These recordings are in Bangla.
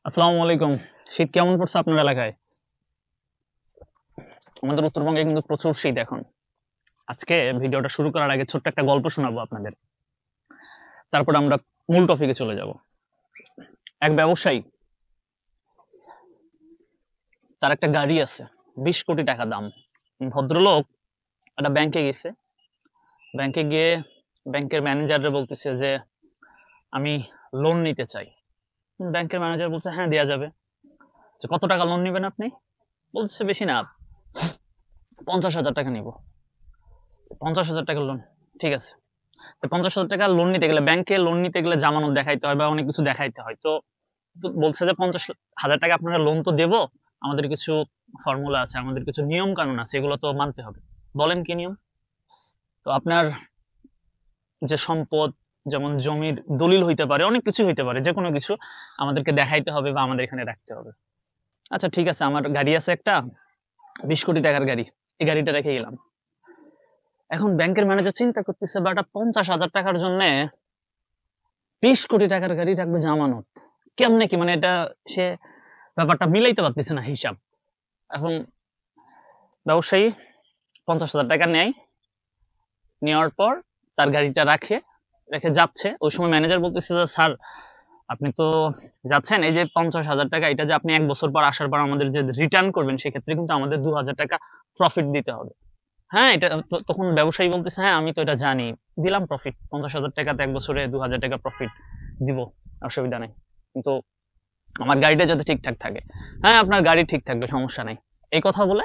আসসালামু আলাইকুম। শীত কেমন পড়ছে আপনার এলাকায়? আমাদের উত্তরবঙ্গে কিন্তু প্রচুর শীত এখন। আজকে ভিডিওটা শুরু করার আগে ছোট্ট একটা গল্প শোনাবো আপনাদের। তারপরে আমরা মূল টপিকে চলে যাব। এক ব্যবসায়ী, তার একটা গাড়ি আছে। ২০ কোটি টাকা দাম। ভদ্রলোক একটা ব্যাংকে গেছে। ব্যাংকে গিয়ে ব্যাংকের ম্যানেজাররে বলতেছে যে, "আমি লোন নিতে চাই।" ব্যাংকের ম্যানেজার বলছে, "হ্যাঁ, দেয়া যাবে।" যে, "কত টাকা লোন নিবেন আপনি?" বলছে, "বেশি না, ৫০,০০০ টাকা নিবো।" ৫০,০০০ টাকার লোন। ঠিক আছে। তো ৫০,০০০ টাকা লোন নিতে গেলে ব্যাংকে লোন নিতে গেলে জামানত দেখাইতে হয় বা অনেক কিছু দেখাইতে হয়। তো বলছে যে ৫০,০০০ টাকা আপনারা লোন তো দেব। আমাদের কিছু ফর্মুলা আছে, আমাদের কিছু নিয়ম কানুন আছে, এগুলো তো মানতে হবে। বলেন কি নিয়ম? তো আপনার যে সম্পদ, যেমন জমির দলিল হইতে পারে, অনেক কিছু হইতে পারে, যেকোনো কিছু আমাদেরকে দেখাইতে হবে বা আমাদের এখানে রাখতে হবে। আচ্ছা ঠিক আছে, আমার গাড়ি আছে একটা ২০ কোটি টাকার গাড়ি। এই গাড়িটা রেখে গেলাম। এখন ব্যাংকের ম্যানেজার চিন্তা করতেছে, বেটা ৫০,০০০ টাকার জন্যে ২০ কোটি টাকার গাড়ি রাখবে জামানত। কেমনে কি? মানে এটা সে ব্যাপারটা মিলাইতে পারতেছে না হিসাব। এখন ব্যবসায়ী ৫০,০০০ টাকা নেয়। নেওয়ার পর তার গাড়িটা রেখে যাচ্ছে। ওই সময় ম্যানেজার বলতেছে যে, "স্যার, আপনি তো যাচ্ছেন, এই যে ৫০,০০০ টাকা এটা যে আপনি ১ বছর পর আসার পর আমাদের যে রিটার্ন করবেন, সেক্ষেত্রে কিন্তু আমাদের ২,০০০ টাকা প্রফিট দিতে হবে।" হ্যাঁ, এটা তখন ব্যবসায়ী বলতেছে, "হ্যাঁ, আমি তো এটা জানি। দিলাম প্রফিট। ৫০,০০০ টাকাতে ১ বছরে ২,০০০ টাকা প্রফিট দিব। অসুবিধা নাই। কিন্তু আমার গাড়িটা যাতে ঠিকঠাক থাকে।" "হ্যাঁ, আপনার গাড়ি ঠিক থাকবে, সমস্যা নাই।" এই কথা বলে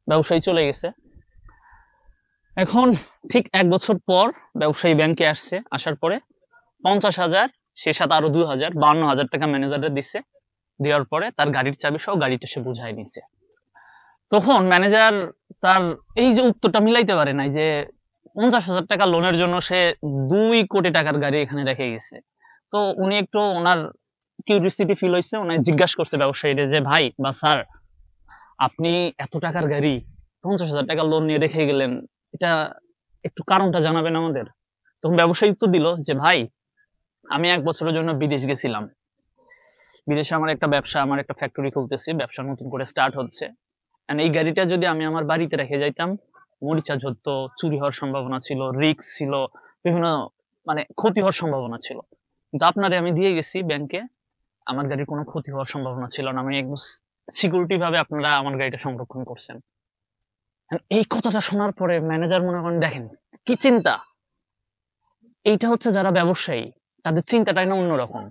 ব্যবসায়ী চলে গেছে। এখন ঠিক ১ বছর পর ব্যবসায়ী ব্যাংকে আসছে। আসার পরে ৫০,০০০, সে সাথে আরো ২,০০০, ৫২,০০০ টাকা ম্যানেজারে দিছে। দেওয়ার পরে তার গাড়ির চাবি সহ গাড়িটা সে বুঝায় নিছে। তখন ম্যানেজার তার এই যে উত্তরটা মিলাইতে পারে নাই যে ৫০,০০০ টাকা লোনের জন্য সে ২ কোটি টাকার গাড়ি এখানে রেখে গেছে। তো উনি একটু উনার কিউরিওসিটি ফিল হইছে। উনি জিজ্ঞাসা করছে ব্যবসায়ীরে যে, "ভাই বা স্যার, আপনি এত টাকার গাড়ি ৫০,০০০ টাকা লোন নিয়ে রেখে গেলেন। এটা একটু কারণটা জানাবেন আমাদের?" তখন ব্যবসায়ী উত্তর দিল যে, "ভাই, আমি ১ বছরের জন্য বিদেশ গেছিলাম। বিদেশে আমার একটা ব্যবসা, আমার একটা ফ্যাক্টরি খুলতেছি। ব্যবসা নতুন করে স্টার্ট হচ্ছে। এই গাড়িটা যদি আমি আমার বাড়িতে রেখে যাইতাম, মরিচা ধরতো, চুরি হওয়ার সম্ভাবনা ছিল, রিস্ক ছিল, বিভিন্ন মানে ক্ষতি হওয়ার সম্ভাবনা ছিল। কিন্তু আপনারে আমি দিয়ে গেছি ব্যাংকে। আমার গাড়ির কোনো ক্ষতি হওয়ার সম্ভাবনা ছিল না। আমি একদম সিকিউরিটি ভাবে আপনারা আমার গাড়িটা সংরক্ষণ করছেন।" এই কথাটা শোনার পরে ম্যানেজার মনে করেন, দেখেন কি চিন্তা! এইটা হচ্ছে যারা ব্যবসায়ী, তাদের চিন্তাটাই না অন্যরকম।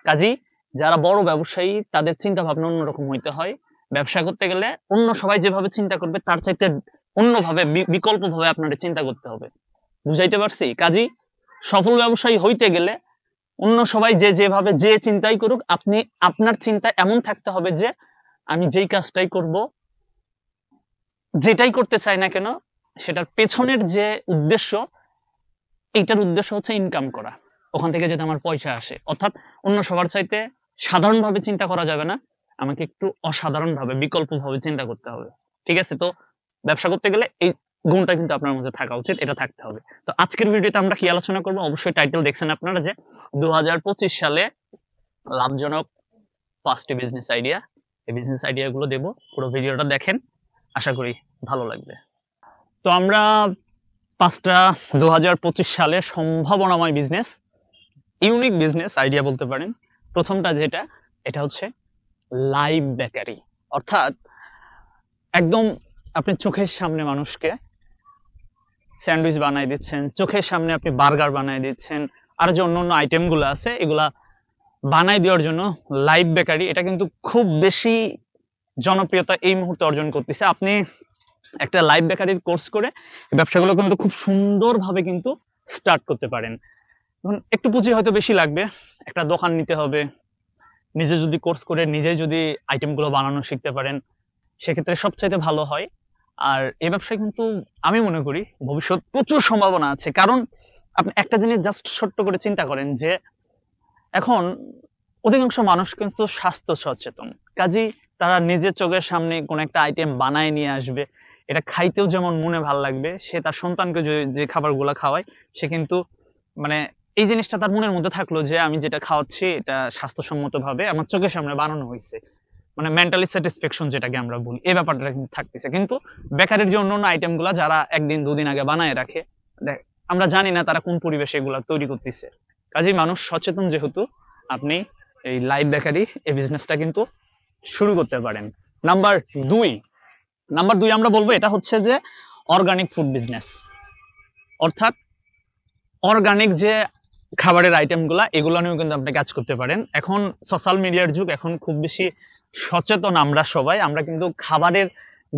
কাজেই যারা বড় ব্যবসায়ী, তাদের চিন্তা ভাবনা অন্যরকম হইতে হয়। ব্যবসা করতে গেলে অন্য সবাই যেভাবে চিন্তা করবে তার চাইতে অন্যভাবে বিকল্পভাবে আপনারে চিন্তা করতে হবে। বুঝাইতে পারছি? কাজেই সফল ব্যবসায়ী হইতে গেলে অন্য সবাই যেভাবে যে চিন্তাই করুক, আপনি আপনার চিন্তা এমন থাকতে হবে যে, আমি যেই কাজটাই করব, যেটাই করতে চাই না কেন, সেটার পেছনের যে উদ্দেশ্য, এইটার উদ্দেশ্য হচ্ছে ইনকাম করা। ওখান থেকে যাতে আমার পয়সা আসে। অর্থাৎ অন্য সবার চাইতে সাধারণভাবে চিন্তা করা যাবে না। আমাকে একটু অসাধারণভাবে, বিকল্পভাবে চিন্তা করতে হবে। ঠিক আছে? তো ব্যবসা করতে গেলে এই গুণটা কিন্তু আপনার মধ্যে থাকা উচিত। এটা থাকতে হবে। তো আজকের ভিডিওতে আমরা কি আলোচনা করব? অবশ্যই টাইটেল দেখছেন আপনারা যে ২০২৫ সালে লাভজনক ৫ টি বিজনেস আইডিয়া। এই বিজনেস আইডিয়া গুলো দেব। পুরো ভিডিওটা দেখেন। আশা করি ভালো লাগবে। তো আমরা ৫ টা ২০২৫ সালে সম্ভাবনাময় বিজনেস, ইউনিক বিজনেস আইডিয়া বলতে পারেন। ১ম টা যেটা, এটা হচ্ছে লাইভ বেকারি। অর্থাৎ একদম আপনি চোখের সামনে মানুষকে স্যান্ডউইচ বানায় দিচ্ছেন, চোখের সামনে আপনি বার্গার বানায় দিচ্ছেন। আর যে অন্যান্য আইটেম গুলো আছে, এগুলা বানায় দেওয়ার জন্য লাইভ বেকারি, এটা কিন্তু খুব বেশি জনপ্রিয়তা এই মুহূর্তে অর্জন করতেছে। আপনি একটা লাইভ বেকারির কোর্স করে ব্যবসাগুলো কিন্তু খুব সুন্দরভাবে কিন্তু স্টার্ট করতে পারেন। এখন একটু পুঁজি হয়তো বেশি লাগবে। একটা দোকান নিতে হবে। নিজে যদি কোর্স করে নিজেই যদি আইটেমগুলো বানানো শিখতে পারেন, সেক্ষেত্রে সবচাইতে ভালো হয়। আর এই ব্যবসায় কিন্তু আমি মনে করি ভবিষ্যৎ প্রচুর সম্ভাবনা আছে। কারণ আপনি একটা জিনিস জাস্ট ছোট্ট করে চিন্তা করেন যে, এখন অধিকাংশ মানুষ কিন্তু স্বাস্থ্য সচেতন। কাজেই তারা নিজের চোখের সামনে কোনো একটা আইটেম বানায় নিয়ে আসবে। এটা খাইতেও যেমন মনে ভাল লাগবে, সে তার সন্তানকে যে খাবারগুলা খাওয়ায়, সে কিন্তু মানে এই জিনিসটা তার মনের মধ্যে থাকলো যে আমি যেটা খাওয়াচ্ছি এটা স্বাস্থ্যসম্মতভাবে আমার চোখের সামনে বানানো হয়েছে, মানে মেন্টালি স্যাটিসফ্যাকশন যেটাকে আমরা বলি, এই ব্যাপারটা কিন্তু থাকতেছে। কিন্তু বেকারির যে অন্যান্য আইটেমগুলা যারা একদিন দুদিন আগে বানায় রাখে, আমরা জানি না তারা কোন পরিবেশে এগুলা তৈরি করতেছে। কাজেই মানুষ সচেতন যেহেতু, আপনি এই লাইভ বেকারি এই বিজনেসটা কিন্তু শুরু করতে পারেন। নাম্বার দুই, আমরা বলবো এটা হচ্ছে যে অর্গানিক ফুড বিজনেস, অর্থাৎ অর্গানিক যে খাবারের আইটেমগুলা এগুলো নিয়েও কিন্তু আপনি কাজ করতে পারেন। এখন সোশ্যাল মিডিয়ার যুগ, এখন খুব বেশি সচেতন আমরা সবাই, আমরা কিন্তু খাবারের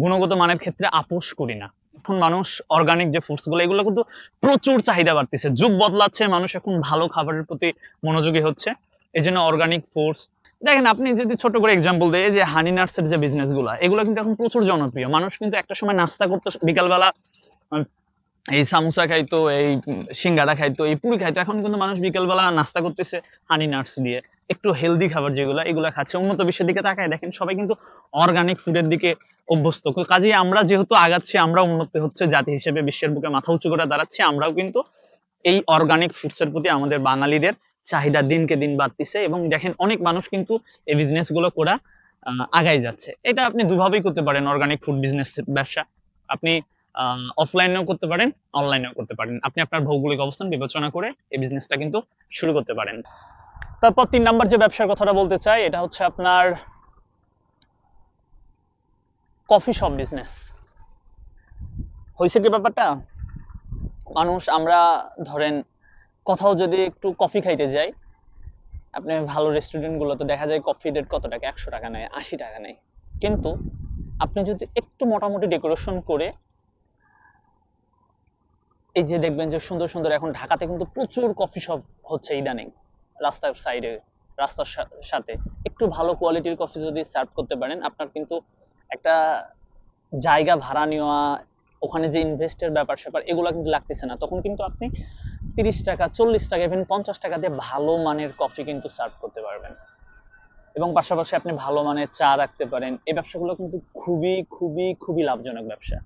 গুণগত মানের ক্ষেত্রে আপোষ করি না। এখন মানুষ অর্গানিক যে ফুডসগুলো এগুলো কিন্তু প্রচুর চাহিদা বাড়তেছে, যুগ বদলাচ্ছে, মানুষ এখন ভালো খাবারের প্রতি মনোযোগী হচ্ছে। এই জন্য অর্গানিক ফুডস, দেখেন আপনি যদি ছোট করে এক্সাম্পল দেয়, যে হানি নাটসের যে বিজনেসগুলো এগুলো কিন্তু এখন প্রচুর জনপ্রিয়। মানুষ কিন্তু একটা সময় নাস্তা করতে বিকালবেলা এই সামোসা খাইতো, এই সিঙ্গাড়া খাইতো, এই পুরি খাইতো, এখন কিন্তু মানুষ বিকেলবেলা নাস্তা করতেছে হানি নাটস দিয়ে, একটু হেলদি খাবার যেগুলো এগুলা খাচ্ছে। উন্নত বিশ্বের দিকে তাকায় দেখেন সবাই কিন্তু অর্গানিক ফুডের দিকে অভ্যস্ত। কাজেই আমরা যেহেতু আগাচ্ছি, আমরা উন্নত হচ্ছে জাতি হিসেবে, বিশ্বের বুকে মাথা উঁচু করে দাঁড়াচ্ছি, আমরাও কিন্তু এই অর্গানিক ফুডসের প্রতি আমাদের বাঙালিদের চাহিদা দিনকে দিন বাড়তেছে। এবং দেখেন অনেক মানুষ কিন্তু এই বিজনেস গুলো করা আগাই যাচ্ছে। এটা আপনি দুভাবেই করতে পারেন, অর্গানিক ফুড বিজনেস ব্যবসা আপনি অফলাইনেও করতে পারেন, অনলাইনেও করতে পারেন। আপনি আপনার ভৌগোলিক অবস্থান বিবেচনা করে এই বিজনেসটা কিন্তু শুরু করতে পারেন। তারপর 3 নাম্বার যে ব্যবসার কথাটা বলতে চাই, এটা হচ্ছে আপনার কফি শপ বিজনেস। হয়েছে কি ব্যাপারটা, মানুষ আমরা ধরেন কোথাও যদি একটু কফি খাইতে যাই, আপনি ভালো রেস্টুরেন্ট গুলোতে দেখা যায় কফি রেট কত টাকা, 100 টাকা নেয়, 80 টাকা নেয়। কিন্তু আপনি যদি একটু মোটামুটি ডেকোরেশন করে, এই যে দেখবেন যে সুন্দর সুন্দর, এখন ঢাকাতে কিন্তু প্রচুর কফি শপ হচ্ছে ইদানিং, রাস্তার সাইডে, রাস্তার সাথে একটু ভালো কোয়ালিটির কফি যদি সার্ভ করতে পারেন, আপনার কিন্তু একটা জায়গা ভাড়া নেওয়া, ওখানে যে ইনভেস্টের ব্যাপার স্যাপার এগুলো কিন্তু লাগতেছে না। তখন কিন্তু আপনি 30 টাকা, 40 টাকা, ইভেন 50 টাকা দিয়ে ভালো মানের কফি কিন্তু সার্ভ করতে পারবেন। এবং পাশাপাশি আপনি ভালো মানের চা রাখতে পারেন। এই ব্যবসাগুলো কিন্তু খুবই খুবই খুবই লাভজনক ব্যবসা,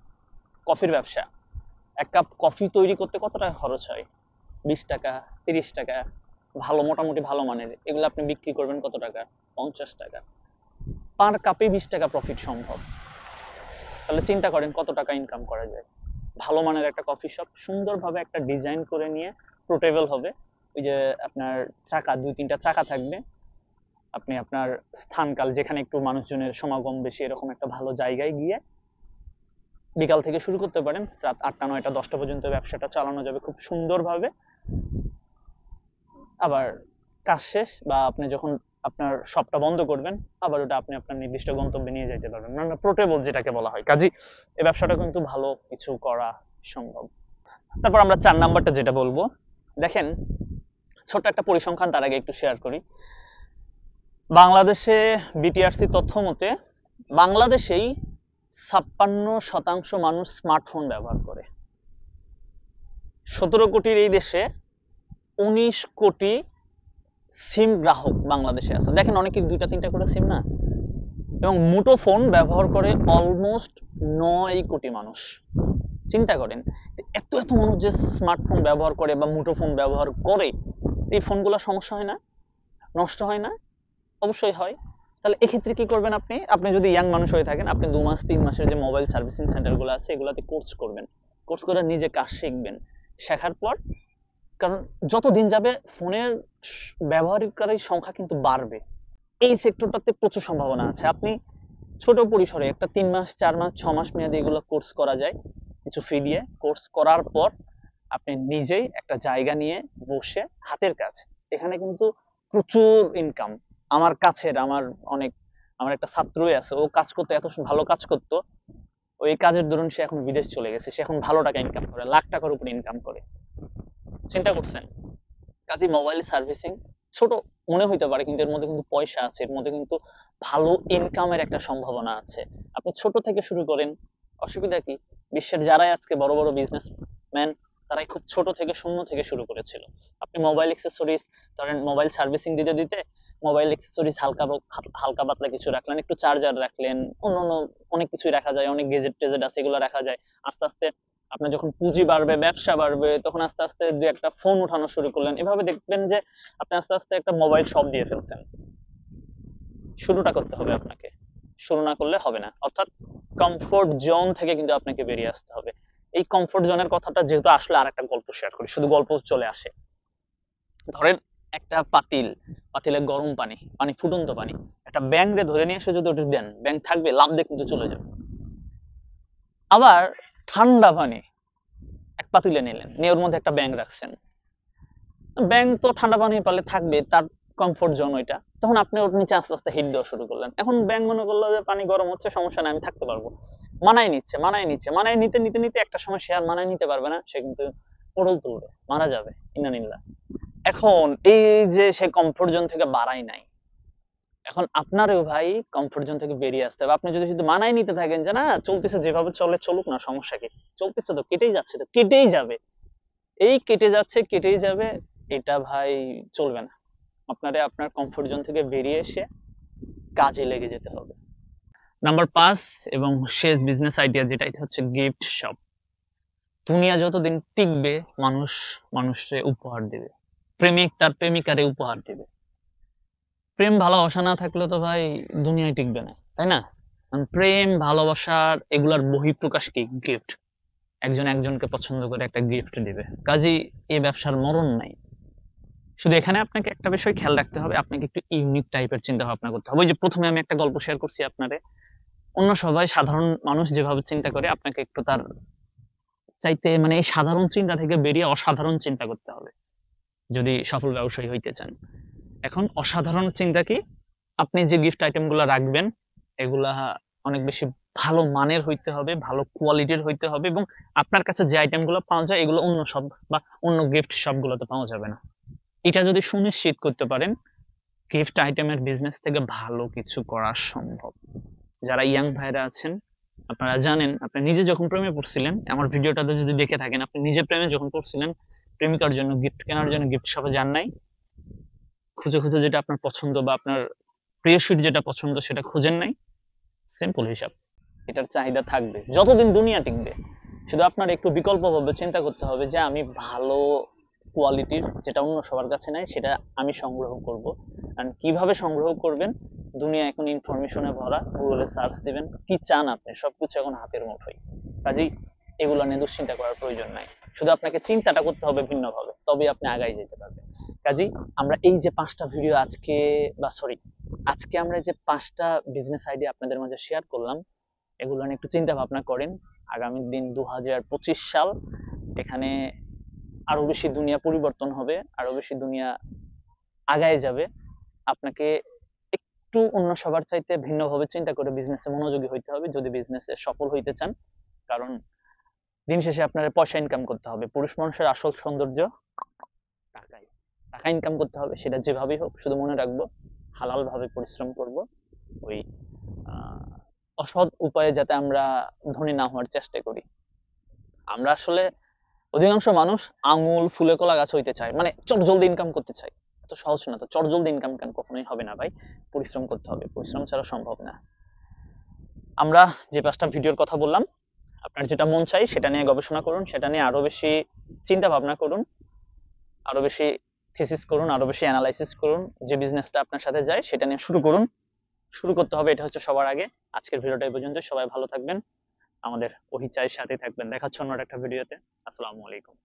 কফির ব্যবসা। এক কাপ কফি তৈরি করতে কত টাকা খরচ হয়? 20 টাকা, 30 টাকা, ভালো মোটামুটি ভালো মানের। এগুলো আপনি বিক্রি করবেন কত টাকা? 50 টাকা। পার কাপে 20 টাকা প্রফিট সম্ভব। তাহলে চিন্তা করেন কত টাকা ইনকাম করা যায়। ভালো মানের একটা কফি শপ সুন্দরভাবে একটা ডিজাইন করে নিয়ে, পোর্টেবল হবে, ওই যে আপনার চাকা, 2-3টা চাকা থাকবে, আপনি আপনার স্থানকাল যেখানে একটু মানুষজনের সমাগম বেশি, এরকম একটা ভালো জায়গায় গিয়ে বিকাল থেকে শুরু করতে পারেন, রাত 8টা 9টা 10টা পর্যন্ত ব্যবসাটা চালানো যাবে খুব সুন্দরভাবে। আবার কাজ শেষ বা আপনি যখন আপনার শপটা বন্ধ করবেন, আবার ওটা আপনি আপনার নির্দিষ্ট গন্তব্যে নিয়ে যেতে পারবেন, মানে পোর্টেবল যেটাকে বলা হয়। কাজেই এই ব্যবসাটা কিন্তু ভালো কিছু করা সম্ভব। তারপর আমরা 4 নাম্বারটা যেটা বলবো, দেখেন ছোট্ট একটা পরিসংখ্যান তার আগে একটু শেয়ার করি। বাংলাদেশে বিটিআরসি তথ্য মতে বাংলাদেশেই 56% মানুষ স্মার্টফোন ব্যবহার করে। 17 কোটির এই দেশে 19 কোটি সিম গ্রাহক বাংলাদেশে আছে। দেখেন অনেকের 2টা 3টা করে সিম না, এবং মুঠোফোন ব্যবহার করে অলমোস্ট 9 কোটি মানুষ। চিন্তা করেন এত এত মানুষ যে স্মার্টফোন ব্যবহার করে বা মুঠোফোন ব্যবহার করে, এই ফোনগুলো সমস্যা হয় না, নষ্ট হয় না? অবশ্যই হয়। তাহলে এক্ষেত্রে কি করবেন আপনি? আপনি যদি ইয়াং মানুষ হয়ে থাকেন, আপনি 2 মাস 3 মাসের যে মোবাইল সার্ভিসিং সেন্টারগুলো আছে এগুলাতে কোর্স করবেন। কোর্স করে নিজে কাজ শিখবেন। শেখার পর, কারণ যত দিন যাবে ফোনের ব্যবহারকারীর সংখ্যা কিন্তু বাড়বে, এই সেক্টরটাতে প্রচুর সম্ভাবনা আছে। আপনি ছোট পরিসরে একটা 3 মাস 4 মাস 6 মাস মেয়াদী এগুলো কোর্স করা যায়, কিছু ফি দিয়ে। কোর্স করার পর আপনি নিজেই একটা জায়গা নিয়ে বসে হাতের কাজ, এখানে কিন্তু প্রচুর ইনকাম। আমার কাছের অনেক আমার একটা ছাত্রই আছে, ও কাজ করতে এত ভালো কাজ করতো, ওই কাজের দরুন সে এখন বিদেশ চলে গেছে, সে এখন ভালো টাকা ইনকাম করে, লাখ টাকার উপরে ইনকাম করে। চিন্তা করছেন? কাজে মোবাইল সার্ভিসিং ছোট মনে হইতে পারে, কিন্তু এর মধ্যে কিন্তু পয়সা আছে, এর মধ্যে কিন্তু ভালো ইনকামের একটা সম্ভাবনা আছে। আপনি ছোট থেকে শুরু করেন, অসুবিধা কি? বিশ্বের যারাই আজকে বড় বড় বিজনেসম্যান, তারাই খুব ছোট থেকে, শূন্য থেকে শুরু করেছিল। আপনি মোবাইল অ্যাক্সেসরিজ, ধরেন মোবাইল সার্ভিসিং দিতে দিতে মোবাইল অ্যাক্সেসরিজ হালকা পাতলা কিছু রাখলেন, একটু চার্জার রাখলেন, অন্যান্য অনেক কিছুই রাখা যায়, অনেক গেজেট টেজেট আছে এগুলো রাখা যায়। আস্তে আস্তে আপনার যখন পুঁজি বাড়বে, ব্যবসা বাড়বে, তখন আস্তে আস্তে দুই একটা ফোন উঠানো শুরু করলেন, এভাবে দেখবেন যে আপনি আস্তে আস্তে একটা মোবাইল শপ দিয়ে ফেলছেন। শুরুটা করতে হবে আপনাকে, শুরু না করলে হবে না। অর্থাৎ কমফোর্ট জোন থেকে কিন্তু আপনাকে বেরিয়ে আসতে হবে। এই কমফোর্ট জোনের কথাটা যেহেতু আসলে আর একটা গল্প শেয়ার করি, শুধু গল্প চলে আসে। ধরেন একটা পাতিলে গরম পানি, ফুটন্ত পানি, একটা ব্যাঙ রে ধরে নিয়ে এসে যদি ওটা দেন, ব্যাঙ থাকবে, লাফ দিয়ে কিন্তু চলে যাবে। আবার ঠান্ডা পানি এক পাতিলে নিলেন, নিয়ে ওর মধ্যে একটা ব্যাঙ রাখছেন, ব্যাঙ তো ঠান্ডা পানি পালে থাকবে, তার কমফোর্ট জোন ওইটা। তখন আপনি ওর নিচে আস্তে আস্তে হিট দেওয়া শুরু করলেন। এখন ব্যাঙ মনে করলো যে পানি গরম হচ্ছে, সমস্যা নাই, আমি থাকতে পারবো। মানায় নিতে নিতে নিতে একটা সময় সে আর মানায় নিতে পারবে না, সে কিন্তু পড়ল তুলবে, মারা যাবে। ইন্নানিল্লাহ। এখন এই যে সে কমফোর্ট জোন থেকে বাড়াই নাই, এখন আপনারও ভাই কমফোর্ট জোন থেকে বেরিয়ে আসতে হবে। আপনি যদি শুধু মানায় নিতে থাকেন যে না চলতেছে, যেভাবে চলে চলুক না, সমস্যা কি, চলতেছে তো, কেটেই যাচ্ছে, তো কেটেই যাবে, এই কেটে যাচ্ছে কেটেই যাবে, এটা ভাই চলবে না। আপনারে আপনার কমফোর্ট জোন থেকে বেরিয়ে এসে কাজে লেগে যেতে হবে। নাম্বার 5 এবং শেষ বিজনেস আইডিয়া যেটা, এটা হচ্ছে গিফট শপ। দুনিয়া যতদিন টিকবে, মানুষ মানুষকে উপহার দিবে, প্রেমিক তার প্রেমিকারে উপহার দিবে। প্রেম ভালোবাসা না থাকলে তো ভাই দুনিয়ায় টিকবে না, তাই না? কারণ প্রেম ভালোবাসার এগুলার বহিঃপ্রকাশ কি? গিফট। একজন একজনকে পছন্দ করে একটা গিফট দিবে, কাজেই এই ব্যবসার মরণ নাই। শুধু এখানে আপনাকে একটা বিষয় খেয়াল রাখতে হবে, আপনাকে একটু ইউনিক টাইপের চিন্তা ভাবনা করতে হবে। ওই যে প্রথমে আমি একটা গল্প শেয়ার করছি আপনারে, অন্য সবাই সাধারণ মানুষ যেভাবে চিন্তা করে, আপনাকে একটু তার চাইতে এই সাধারণ চিন্তা থেকে বেরিয়ে অসাধারণ চিন্তা করতে হবে যদি সফল ব্যবসায়ী হইতে চান। এখন অসাধারণ চিন্তা কি? আপনি যে গিফট আইটেম গুলা রাখবেন, এগুলা অনেক বেশি ভালো মানের হইতে হবে, ভালো কোয়ালিটির হইতে হবে, এবং আপনার কাছে যে আইটেম গুলো পাওয়া যায় এগুলো অন্য সব বা অন্য গিফট শপ গুলোতে পাওয়া যাবে না। এটা যদি সুনিশ্চিত করতে পারেন, গিফট আইটেমের বিজনেস থেকে ভালো কিছু করা সম্ভব। যারা ইয়াং ভাইরা আছেন, আপনারা জানেন, আপনি নিজে যখন প্রেমে পড়ছিলেন, আমার ভিডিওটাতে যদি দেখে থাকেন, আপনি নিজে প্রেমে যখন পড়ছিলেন, প্রেমিকার জন্য গিফট কেনার জন্য গিফট শপে যান নাই? খুঁজে খুঁজে যেটা আপনার পছন্দ বা আপনার প্রেয়সীর যেটা পছন্দ সেটা খুঁজেন নাই? সিম্পল হিসাব। এটার চাহিদা থাকবে যতদিন দুনিয়া টিকবে। শুধু আপনার একটু বিকল্পভাবে চিন্তা করতে হবে যে আমি ভালো কোয়ালিটির, যেটা অন্য সবার কাছে নাই, সেটা আমি সংগ্রহ করব। আর কিভাবে সংগ্রহ করবেন? দুনিয়া এখন ইনফরমেশনে ভরা, গুগলে সার্চ দিবেন, কি চান আপনি, সবকিছু এখন হাতের মুঠোয়। কাজেই এগুলো নিয়ে দুশ্চিন্তা করার প্রয়োজন নাই। শুধু আপনাকে চিন্তাটা করতে হবে ভিন্নভাবে, তবে আপনি আগাই যেতে পারবেন। কাজেই আমরা এই যে 5টা ভিডিও আজকে, বা সরি, আজকে আমরা যে 5টা বিজনেস আইডিয়া আপনাদের মাঝে শেয়ার করলাম, এগুলো নিয়ে একটু চিন্তা ভাবনা করেন। আগামী দিন 2025 সাল, এখানে আরো বেশি দুনিয়া পরিবর্তন হবে, আরো বেশি দুনিয়া আগায় যাবে। আপনাকে একটু অন্য সবার চাইতে ভিন্নভাবে চিন্তা করে বিজনেসে মনোযোগী হইতে হবে যদি বিজনেসে সফল হইতে চান। কারণ দিন শেষে আপনার পয়সা ইনকাম করতে হবে। পুরুষ মানুষের আসল সৌন্দর্য টাকাই, টাকা ইনকাম করতে হবে, সেটা যেভাবেই হোক। শুধু মনে রাখবো, হালাল ভাবে পরিশ্রম করব, ওই অসৎ উপায়ে যাতে আমরা ধনী না হওয়ার চেষ্টা করি। আমরা আসলে অধিকাংশ মানুষ আঙুল ফুলে কলা গাছ হইতে চায়, চট জলদি ইনকাম করতে চায়। এত সহজ না তো, চট জলদি ইনকাম কেন, কখনোই হবে না ভাই। পরিশ্রম করতে হবে, পরিশ্রম ছাড়া সম্ভব না। আমরা যে 5টা ভিডিওর কথা বললাম, আপনার যেটা মন চাই সেটা নিয়ে গবেষণা করুন, সেটা নিয়ে আরো বেশি চিন্তা ভাবনা করুন, আরো বেশি থিসিস করুন, আরো বেশি অ্যানালাইসিস করুন। যে বিজনেসটা আপনার সাথে যায় সেটা নিয়ে শুরু করুন। শুরু করতে হবে, এটা হচ্ছে সবার আগে। আজকের ভিডিওটা এই পর্যন্ত। সবাই ভালো থাকবেন, আমাদের ওহি চায়ের সাথে থাকবেন। দেখা হচ্ছে অন্য একটা ভিডিওতে। আসসালামু আলাইকুম।